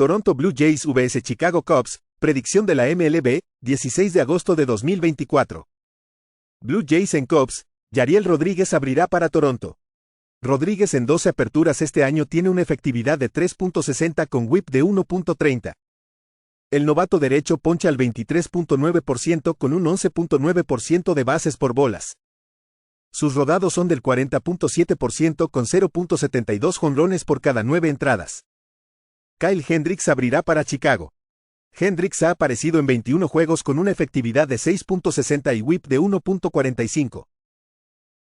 Toronto Blue Jays vs Chicago Cubs, predicción de la MLB, 16 de agosto de 2024. Blue Jays en Cubs, Yariel Rodríguez abrirá para Toronto. Rodríguez en 12 aperturas este año tiene una efectividad de 3.60 con whip de 1.30. El novato derecho poncha al 23.9% con un 11.9% de bases por bolas. Sus rodados son del 40.7% con 0.72 jonrones por cada 9 entradas. Kyle Hendricks abrirá para Chicago. Hendricks ha aparecido en 21 juegos con una efectividad de 6.60 y whip de 1.45.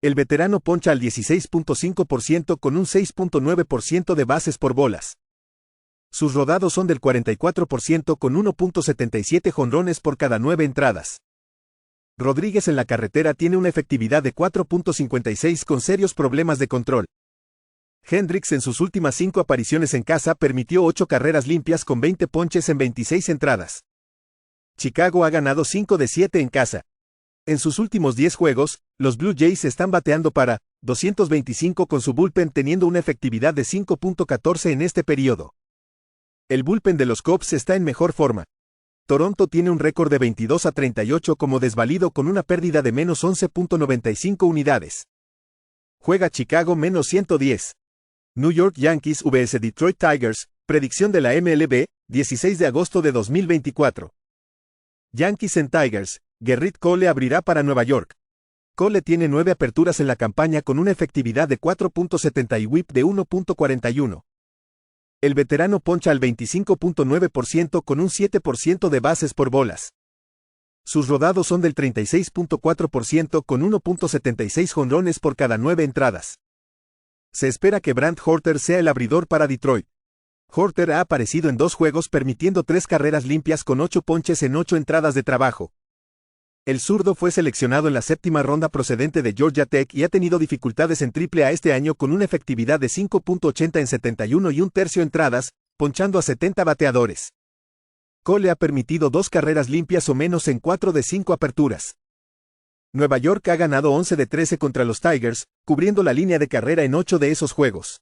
El veterano poncha al 16.5% con un 6.9% de bases por bolas. Sus rodados son del 44% con 1.77 jonrones por cada 9 entradas. Rodríguez en la carretera tiene una efectividad de 4.56 con serios problemas de control. Hendricks en sus últimas 5 apariciones en casa permitió 8 carreras limpias con 20 ponches en 26 entradas. Chicago ha ganado 5 de 7 en casa. En sus últimos 10 juegos, los Blue Jays están bateando para 225 con su bullpen teniendo una efectividad de 5.14 en este periodo. El bullpen de los Cubs está en mejor forma. Toronto tiene un récord de 22-38 como desvalido con una pérdida de menos 11.95 unidades. Juega Chicago menos 110. New York Yankees vs Detroit Tigers, predicción de la MLB, 16 de agosto de 2024. Yankees en Tigers, Gerrit Cole abrirá para Nueva York. Cole tiene 9 aperturas en la campaña con una efectividad de 4.70 y whip de 1.41. El veterano poncha al 25.9% con un 7% de bases por bolas. Sus rodados son del 36.4% con 1.76 jonrones por cada 9 entradas. Se espera que Brandt Horter sea el abridor para Detroit. Horter ha aparecido en 2 juegos permitiendo 3 carreras limpias con 8 ponches en 8 entradas de trabajo. El zurdo fue seleccionado en la 7ª ronda procedente de Georgia Tech y ha tenido dificultades en AAA este año con una efectividad de 5.80 en 71 1/3 entradas, ponchando a 70 bateadores. Cole ha permitido 2 carreras limpias o menos en 4 de 5 aperturas. Nueva York ha ganado 11 de 13 contra los Tigers, cubriendo la línea de carrera en 8 de esos juegos.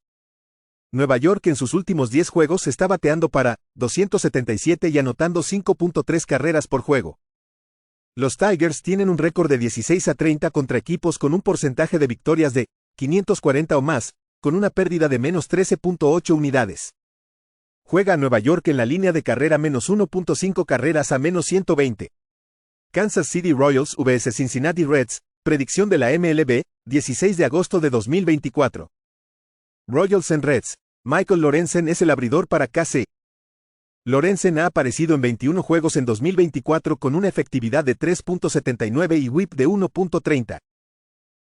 Nueva York en sus últimos 10 juegos está bateando para 277 y anotando 5.3 carreras por juego. Los Tigers tienen un récord de 16-30 contra equipos con un porcentaje de victorias de 540 o más, con una pérdida de menos 13.8 unidades. Juega a Nueva York en la línea de carrera menos 1.5 carreras a menos 120. Kansas City Royals vs Cincinnati Reds, predicción de la MLB, 16 de agosto de 2024. Royals en Reds, Michael Lorenzen es el abridor para KC. Lorenzen ha aparecido en 21 juegos en 2024 con una efectividad de 3.79 y whip de 1.30.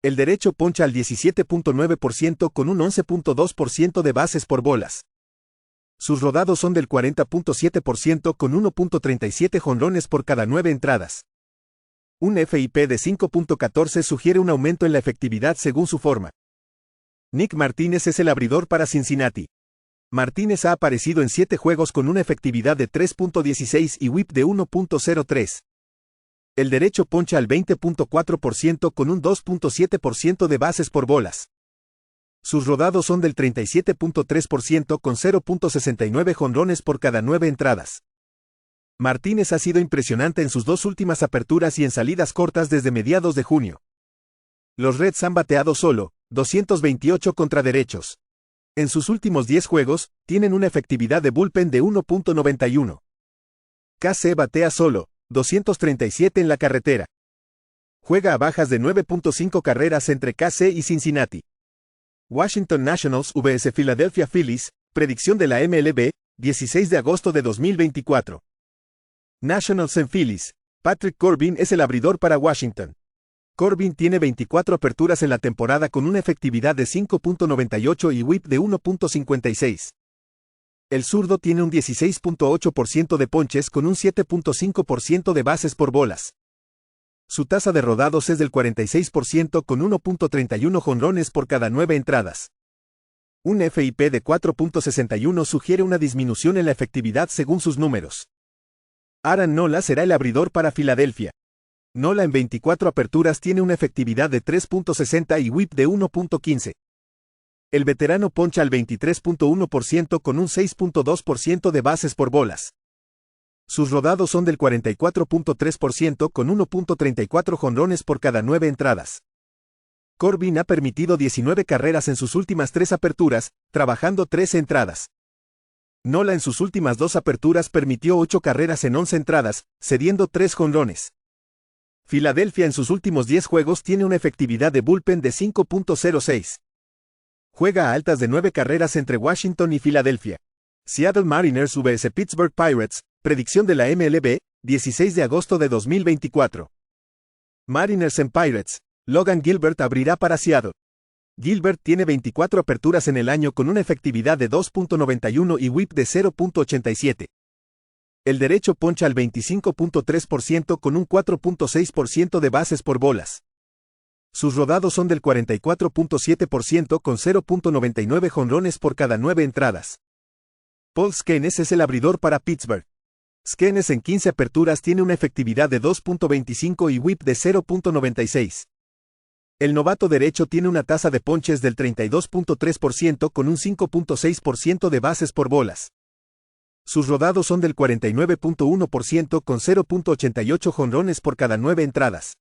El derecho poncha al 17.9% con un 11.2% de bases por bolas. Sus rodados son del 40.7% con 1.37 jonrones por cada 9 entradas. Un FIP de 5.14 sugiere un aumento en la efectividad según su forma. Nick Martínez es el abridor para Cincinnati. Martínez ha aparecido en 7 juegos con una efectividad de 3.16 y whip de 1.03. El derecho poncha al 20.4% con un 2.7% de bases por bolas. Sus rodados son del 37.3% con 0.69 jonrones por cada 9 entradas. Martínez ha sido impresionante en sus 2 últimas aperturas y en salidas cortas desde mediados de junio. Los Reds han bateado solo 228 contra derechos. En sus últimos 10 juegos, tienen una efectividad de bullpen de 1.91. KC batea solo 237 en la carretera. Juega a bajas de 9.5 carreras entre KC y Cincinnati. Washington Nationals vs Philadelphia Phillies, predicción de la MLB, 16 de agosto de 2024. Nationals en Phillies, Patrick Corbin es el abridor para Washington. Corbin tiene 24 aperturas en la temporada con una efectividad de 5.98 y whip de 1.56. El zurdo tiene un 16.8% de ponches con un 7.5% de bases por bolas. Su tasa de rodados es del 46% con 1.31 jonrones por cada 9 entradas. Un FIP de 4.61 sugiere una disminución en la efectividad según sus números. Aaron Nola será el abridor para Filadelfia. Nola en 24 aperturas tiene una efectividad de 3.60 y whip de 1.15. El veterano poncha al 23.1% con un 6.2% de bases por bolas. Sus rodados son del 44.3% con 1.34 jonrones por cada 9 entradas. Corbin ha permitido 19 carreras en sus últimas 3 aperturas, trabajando 13 entradas. Nola en sus últimas 2 aperturas permitió 8 carreras en 11 entradas, cediendo 3 jonrones. Filadelfia en sus últimos 10 juegos tiene una efectividad de bullpen de 5.06. Juega a altas de 9 carreras entre Washington y Filadelfia. Seattle Mariners vs Pittsburgh Pirates, predicción de la MLB, 16 de agosto de 2024. Mariners en Pirates. Logan Gilbert abrirá para Seattle. Gilbert tiene 24 aperturas en el año con una efectividad de 2.91 y whip de 0.87. El derecho poncha al 25.3% con un 4.6% de bases por bolas. Sus rodados son del 44.7% con 0.99 jonrones por cada 9 entradas. Paul Skenes es el abridor para Pittsburgh. Skenes en 15 aperturas tiene una efectividad de 2.25 y whip de 0.96. El novato derecho tiene una tasa de ponches del 32.3% con un 5.6% de bases por bolas. Sus rodados son del 49.1% con 0.88 jonrones por cada 9 entradas.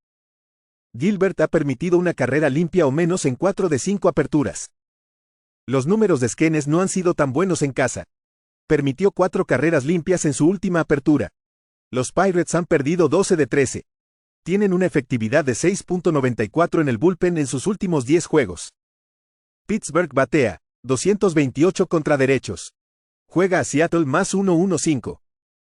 Gilbert ha permitido una carrera limpia o menos en 4 de 5 aperturas. Los números de Skenes no han sido tan buenos en casa. Permitió 4 carreras limpias en su última apertura. Los Pirates han perdido 12 de 13. Tienen una efectividad de 6.94 en el bullpen en sus últimos 10 juegos. Pittsburgh batea 228 contra derechos. Juega a Seattle más 1.15.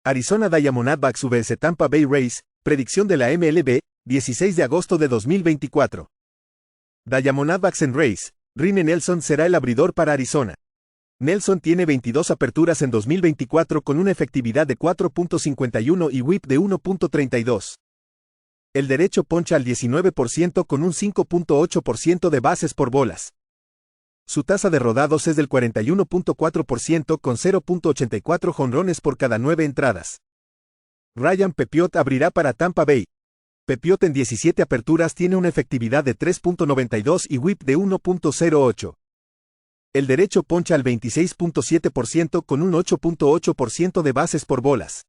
Arizona Diamondbacks vs Tampa Bay Rays, predicción de la MLB, 16 de agosto de 2024. Diamondbacks en Rays. Rinne Nelson será el abridor para Arizona. Nelson tiene 22 aperturas en 2024 con una efectividad de 4.51 y whip de 1.32. El derecho poncha al 19% con un 5.8% de bases por bolas. Su tasa de rodados es del 41.4% con 0.84 jonrones por cada 9 entradas. Ryan Pepiot abrirá para Tampa Bay. Pepiot en 17 aperturas tiene una efectividad de 3.92 y whip de 1.08. El derecho poncha al 26.7% con un 8.8% de bases por bolas.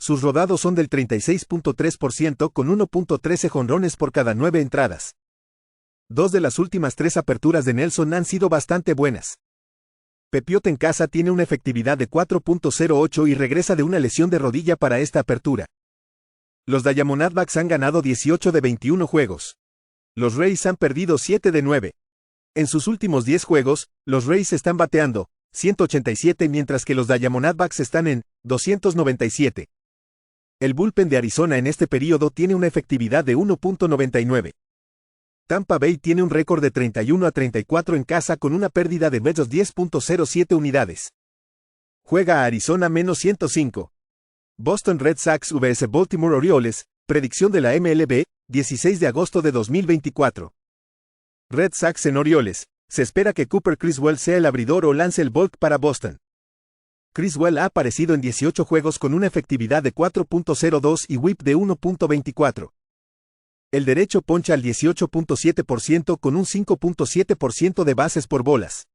Sus rodados son del 36.3% con 1.13 jonrones por cada 9 entradas. 2 de las últimas 3 aperturas de Nelson han sido bastante buenas. Pepiot en casa tiene una efectividad de 4.08 y regresa de una lesión de rodilla para esta apertura. Los Diamondbacks han ganado 18 de 21 juegos. Los Rays han perdido 7 de 9. En sus últimos 10 juegos, los Rays están bateando 187 mientras que los Diamondbacks están en 297. El bullpen de Arizona en este período tiene una efectividad de 1.99. Tampa Bay tiene un récord de 31-34 en casa con una pérdida de menos 10.07 unidades. Juega a Arizona menos 105. Boston Red Sox vs Baltimore Orioles, predicción de la MLB, 16 de agosto de 2024. Red Sox en Orioles. Se espera que Cooper Criswell sea el abridor o lance el Bolt para Boston. Criswell ha aparecido en 18 juegos con una efectividad de 4.02 y whip de 1.24. El derecho poncha al 18.7% con un 5.7% de bases por bolas.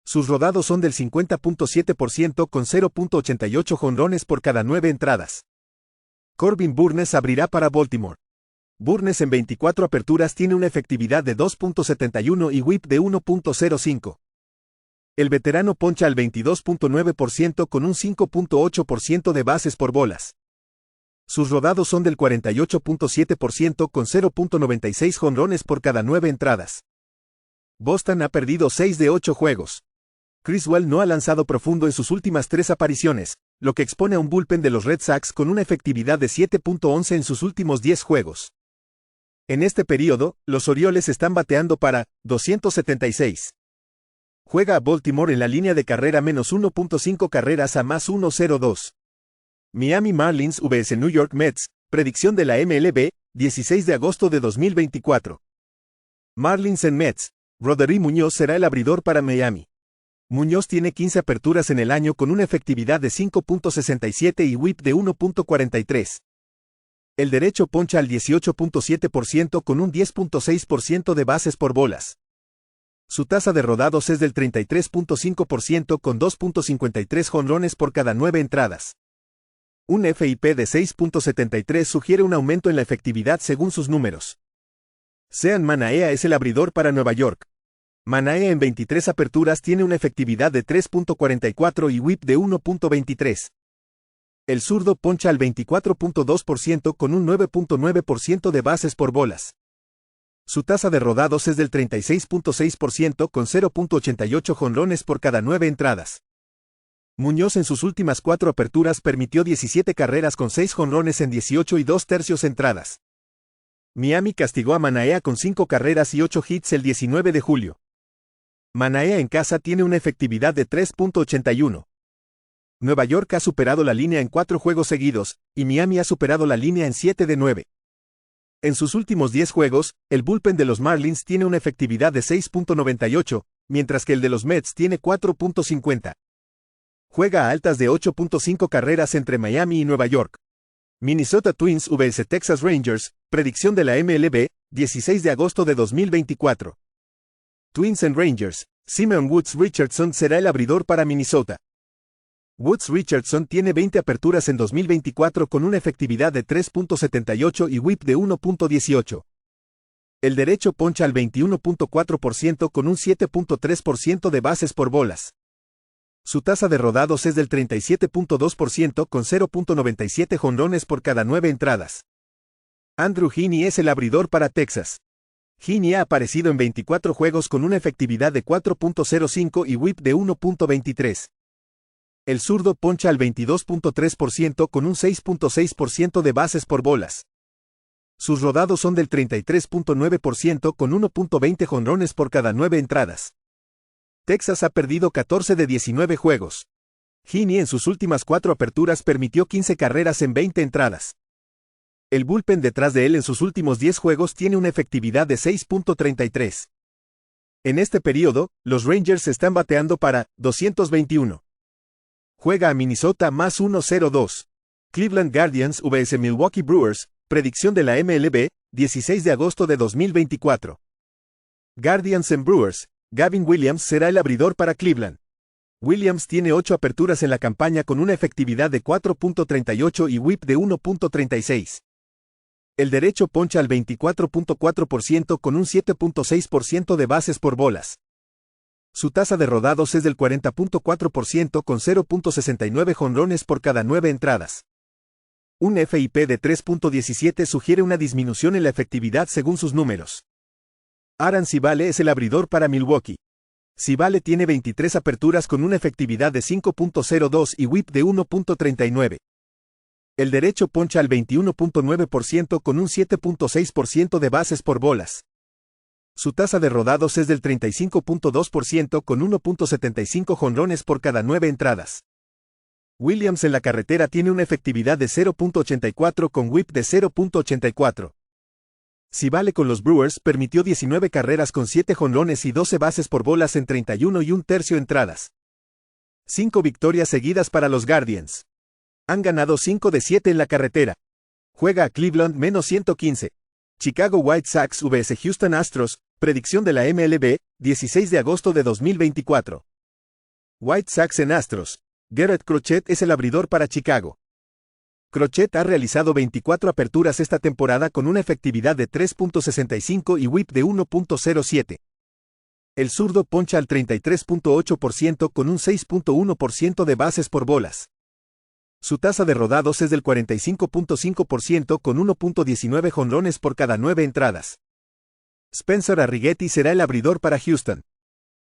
Sus rodados son del 50.7% con 0.88 jonrones por cada 9 entradas. Corbin Burnes abrirá para Baltimore. Burnes en 24 aperturas tiene una efectividad de 2.71 y whip de 1.05. El veterano poncha al 22.9% con un 5.8% de bases por bolas. Sus rodados son del 48.7% con 0.96 jonrones por cada 9 entradas. Boston ha perdido 6 de 8 juegos. Criswell no ha lanzado profundo en sus últimas 3 apariciones, lo que expone a un bullpen de los Red Sox con una efectividad de 7.11 en sus últimos 10 juegos. En este período, los Orioles están bateando para 276. Juega a Baltimore en la línea de carrera menos 1.5 carreras a más 1.02. Miami Marlins vs New York Mets, predicción de la MLB, 16 de agosto de 2024. Marlins en Mets. Roderick Muñoz será el abridor para Miami. Muñoz tiene 15 aperturas en el año con una efectividad de 5.67 y whip de 1.43. El derecho poncha al 18.7% con un 10.6% de bases por bolas. Su tasa de rodados es del 33.5% con 2.53 jonrones por cada 9 entradas. Un FIP de 6.73 sugiere un aumento en la efectividad según sus números. Sean Manaea es el abridor para Nueva York. Manaea en 23 aperturas tiene una efectividad de 3.44 y whip de 1.23. El zurdo poncha al 24.2% con un 9.9% de bases por bolas. Su tasa de rodados es del 36.6% con 0.88 jonrones por cada 9 entradas. Muñoz en sus últimas 4 aperturas permitió 17 carreras con 6 jonrones en 18 y 2/3 entradas. Miami castigó a Manaea con 5 carreras y 8 hits el 19 de julio. Manaea en casa tiene una efectividad de 3.81. Nueva York ha superado la línea en 4 juegos seguidos, y Miami ha superado la línea en 7 de 9. En sus últimos 10 juegos, el bullpen de los Marlins tiene una efectividad de 6.98, mientras que el de los Mets tiene 4.50. Juega a altas de 8.5 carreras entre Miami y Nueva York. Minnesota Twins vs Texas Rangers, predicción de la MLB, 16 de agosto de 2024. Twins en Rangers, Simeon Woods Richardson será el abridor para Minnesota. Woods Richardson tiene 20 aperturas en 2024 con una efectividad de 3.78 y whip de 1.18. El derecho poncha al 21.4% con un 7.3% de bases por bolas. Su tasa de rodados es del 37.2% con 0.97 jonrones por cada 9 entradas. Andrew Heaney es el abridor para Texas. Heaney ha aparecido en 24 juegos con una efectividad de 4.05 y whip de 1.23. El zurdo poncha al 22.3% con un 6.6% de bases por bolas. Sus rodados son del 33.9% con 1.20 jonrones por cada 9 entradas. Texas ha perdido 14 de 19 juegos. Heaney en sus últimas 4 aperturas permitió 15 carreras en 20 entradas. El bullpen detrás de él en sus últimos 10 juegos tiene una efectividad de 6.33. En este periodo, los Rangers están bateando para 221. Juega a Minnesota más 1-0-2. Cleveland Guardians vs Milwaukee Brewers, predicción de la MLB, 16 de agosto de 2024. Guardians en Brewers, Gavin Williams será el abridor para Cleveland. Williams tiene 8 aperturas en la campaña con una efectividad de 4.38 y whip de 1.36. El derecho poncha al 24.4% con un 7.6% de bases por bolas. Su tasa de rodados es del 40.4% con 0.69 jonrones por cada 9 entradas. Un FIP de 3.17 sugiere una disminución en la efectividad según sus números. Aaron Civale es el abridor para Milwaukee. Civale tiene 23 aperturas con una efectividad de 5.02 y whip de 1.39. El derecho poncha al 21.9% con un 7.6% de bases por bolas. Su tasa de rodados es del 35.2% con 1.75 jonrones por cada 9 entradas. Williams en la carretera tiene una efectividad de 0.84 con whip de 0.84. Civale con los Brewers permitió 19 carreras con 7 jonrones y 12 bases por bolas en 31 y 1/3 entradas. 5 victorias seguidas para los Guardians. Han ganado 5 de 7 en la carretera. Juega a Cleveland menos 115. Chicago White Sox vs Houston Astros, predicción de la MLB, 16 de agosto de 2024. White Sox en Astros. Garrett Crochet es el abridor para Chicago. Crochet ha realizado 24 aperturas esta temporada con una efectividad de 3.65 y whip de 1.07. El zurdo poncha al 33.8% con un 6.1% de bases por bolas. Su tasa de rodados es del 45.5% con 1.19 jonrones por cada 9 entradas. Spencer Arrighetti será el abridor para Houston.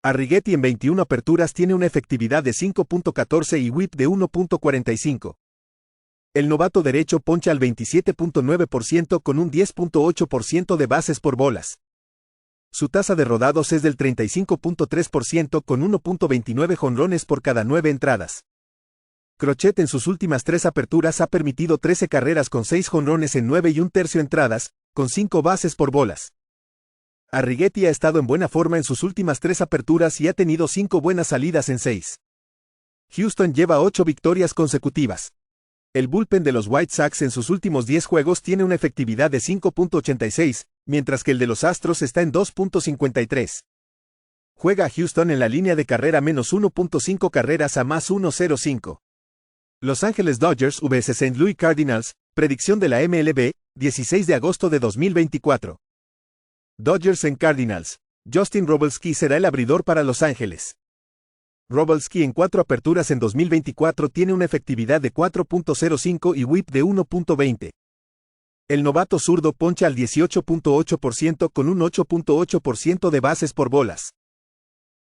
Arrighetti en 21 aperturas tiene una efectividad de 5.14 y whip de 1.45. El novato derecho poncha al 27.9% con un 10.8% de bases por bolas. Su tasa de rodados es del 35.3% con 1.29 jonrones por cada 9 entradas. Crochet en sus últimas 3 aperturas ha permitido 13 carreras con 6 jonrones en 9 y 1/3 entradas, con 5 bases por bolas. Arrighetti ha estado en buena forma en sus últimas 3 aperturas y ha tenido 5 buenas salidas en 6. Houston lleva 8 victorias consecutivas. El bullpen de los White Sox en sus últimos 10 juegos tiene una efectividad de 5.86, mientras que el de los Astros está en 2.53. Juega a Houston en la línea de carrera -1.5 carreras a +1.05. Los Ángeles Dodgers vs St. Louis Cardinals, predicción de la MLB, 16 de agosto de 2024. Dodgers en Cardinals. Justin Robalski será el abridor para Los Ángeles. Robalski en 4 aperturas en 2024 tiene una efectividad de 4.05 y whip de 1.20. El novato zurdo poncha al 18.8% con un 8.8% de bases por bolas.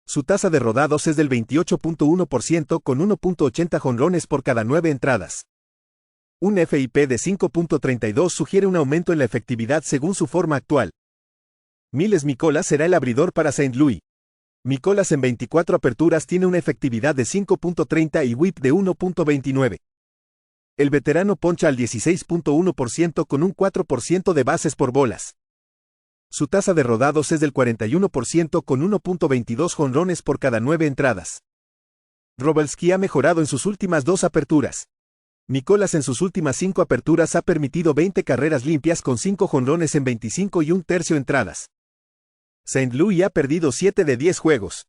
Su tasa de rodados es del 28.1% con 1.80 jonrones por cada 9 entradas. Un FIP de 5.32 sugiere un aumento en la efectividad según su forma actual. Miles Mikolas será el abridor para St. Louis. Mikolas en 24 aperturas tiene una efectividad de 5.30 y whip de 1.29. El veterano poncha al 16.1% con un 4% de bases por bolas. Su tasa de rodados es del 41% con 1.22 jonrones por cada 9 entradas. Robalski ha mejorado en sus últimas 2 aperturas. Mikolas en sus últimas 5 aperturas ha permitido 20 carreras limpias con 5 jonrones en 25 y un tercio entradas. St. Louis ha perdido 7 de 10 juegos.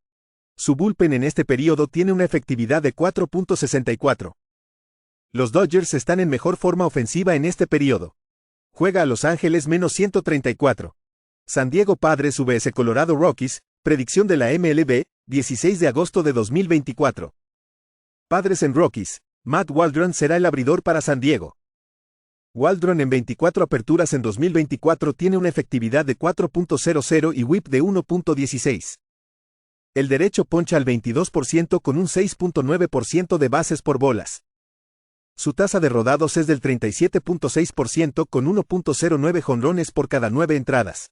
Su bullpen en este periodo tiene una efectividad de 4.64. Los Dodgers están en mejor forma ofensiva en este periodo. Juega a Los Ángeles -134. San Diego Padres vs Colorado Rockies, predicción de la MLB, 16 de agosto de 2024. Padres en Rockies. Matt Waldron será el abridor para San Diego. Waldron en 24 aperturas en 2024 tiene una efectividad de 4.00 y whip de 1.16. El derecho poncha al 22% con un 6.9% de bases por bolas. Su tasa de rodados es del 37.6% con 1.09 jonrones por cada 9 entradas.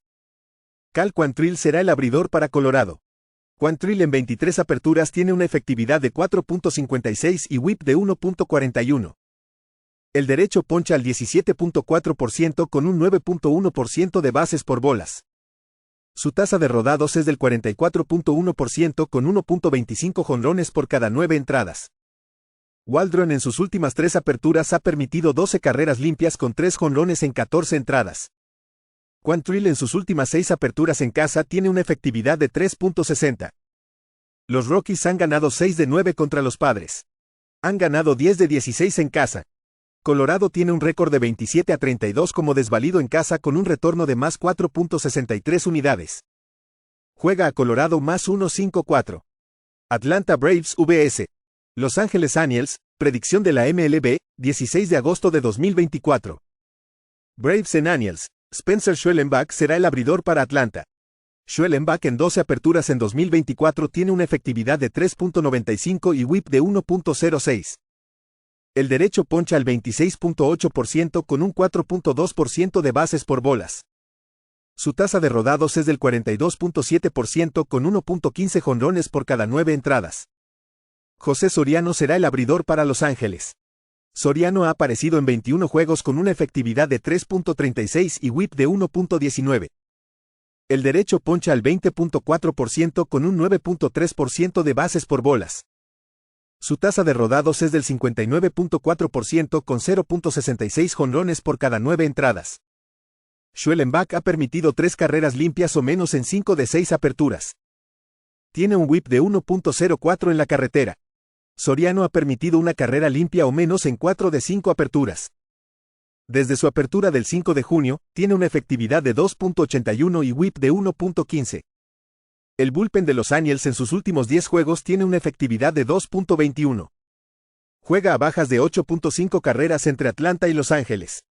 Cal Quantrill será el abridor para Colorado. Quantrill en 23 aperturas tiene una efectividad de 4.56 y whip de 1.41. El derecho poncha al 17.4% con un 9.1% de bases por bolas. Su tasa de rodados es del 44.1% con 1.25 jonrones por cada 9 entradas. Waldron en sus últimas 3 aperturas ha permitido 12 carreras limpias con 3 jonrones en 14 entradas. Quantrill en sus últimas 6 aperturas en casa tiene una efectividad de 3.60. Los Rockies han ganado 6 de 9 contra los Padres. Han ganado 10 de 16 en casa. Colorado tiene un récord de 27-32 como desvalido en casa con un retorno de más 4.63 unidades. Juega a Colorado +1.54. Atlanta Braves vs Los Angeles Angels, predicción de la MLB, 16 de agosto de 2024. Braves en Angels. Spencer Schwellenbach será el abridor para Atlanta. Schwellenbach en 12 aperturas en 2024 tiene una efectividad de 3.95 y whip de 1.06. El derecho poncha al 26.8% con un 4.2% de bases por bolas. Su tasa de rodados es del 42.7% con 1.15 jonrones por cada 9 entradas. José Soriano será el abridor para Los Ángeles. Soriano ha aparecido en 21 juegos con una efectividad de 3.36 y whip de 1.19. El derecho poncha al 20.4% con un 9.3% de bases por bolas. Su tasa de rodados es del 59.4% con 0.66 jonrones por cada 9 entradas. Schwellenbach ha permitido 3 carreras limpias o menos en 5 de 6 aperturas. Tiene un whip de 1.04 en la carretera. Soriano ha permitido una carrera limpia o menos en 4 de 5 aperturas. Desde su apertura del 5 de junio, tiene una efectividad de 2.81 y whip de 1.15. El bullpen de Los Angels en sus últimos 10 juegos tiene una efectividad de 2.21. Juega a bajas de 8.5 carreras entre Atlanta y Los Ángeles.